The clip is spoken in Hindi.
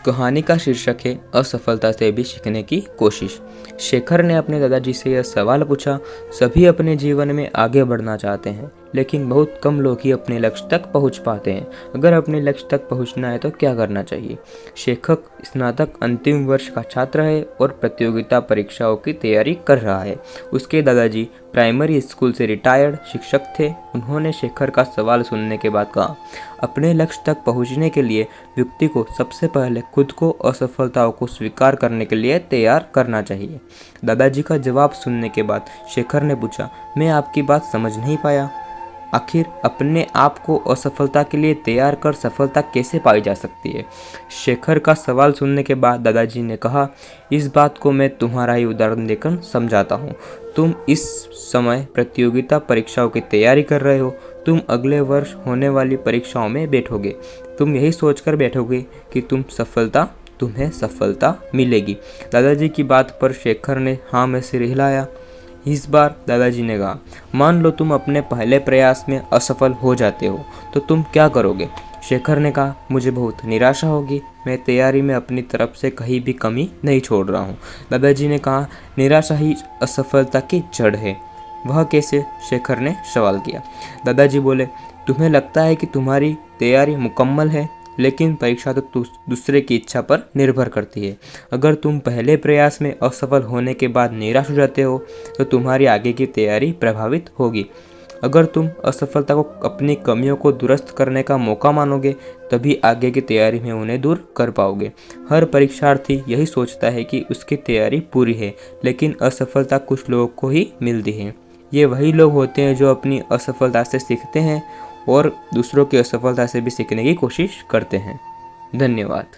कहानी का शीर्षक है असफलता से भी सीखने की कोशिश। शेखर ने अपने दादाजी से यह सवाल पूछा, सभी अपने जीवन में आगे बढ़ना चाहते हैं, लेकिन बहुत कम लोग ही अपने लक्ष्य तक पहुंच पाते हैं। अगर अपने लक्ष्य तक पहुंचना है तो क्या करना चाहिए? शेखर स्नातक अंतिम वर्ष का छात्र है और प्रतियोगिता परीक्षाओं की तैयारी कर रहा है। उसके दादाजी प्राइमरी स्कूल से रिटायर्ड शिक्षक थे। उन्होंने शेखर का सवाल सुनने के बाद कहा, अपने लक्ष्य तक पहुंचने के लिए व्यक्ति को सबसे पहले खुद को असफलताओं को स्वीकार करने के लिए तैयार करना चाहिए। दादाजी का जवाब सुनने के बाद शेखर ने पूछा, मैं आपकी बात समझ नहीं पाया। आखिर अपने आप को असफलता के लिए तैयार कर सफलता कैसे पाई जा सकती है? शेखर का सवाल सुनने के बाद दादाजी ने कहा, इस बात को मैं तुम्हारा ही उदाहरण देकर समझाता हूँ। तुम इस समय प्रतियोगिता परीक्षाओं की तैयारी कर रहे हो। तुम अगले वर्ष होने वाली परीक्षाओं में बैठोगे। तुम यही सोचकर बैठोगे कि तुम्हें सफलता मिलेगी। दादाजी की बात पर शेखर ने हाँ में सिर हिलाया। इस बार दादाजी ने कहा, मान लो तुम अपने पहले प्रयास में असफल हो जाते हो तो तुम क्या करोगे? शेखर ने कहा, मुझे बहुत निराशा होगी। मैं तैयारी में अपनी तरफ से कहीं भी कमी नहीं छोड़ रहा हूँ। दादाजी ने कहा, निराशा ही असफलता की जड़ है। वह कैसे? शेखर ने सवाल किया। दादाजी बोले, तुम्हें लगता है कि तुम्हारी तैयारी मुकम्मल है, लेकिन परीक्षा तो दूसरे की इच्छा पर निर्भर करती है। अगर तुम पहले प्रयास में असफल होने के बाद निराश हो जाते हो तो तुम्हारी आगे की तैयारी प्रभावित होगी। अगर तुम असफलता को अपनी कमियों को दुरुस्त करने का मौका मानोगे, तभी आगे की तैयारी में उन्हें दूर कर पाओगे। हर परीक्षार्थी यही सोचता है कि उसकी तैयारी पूरी है, लेकिन असफलता कुछ लोगों को ही मिलती है। ये वही लोग होते हैं जो अपनी असफलता से सीखते हैं और दूसरों की असफलता से भी सीखने की कोशिश करते हैं। धन्यवाद।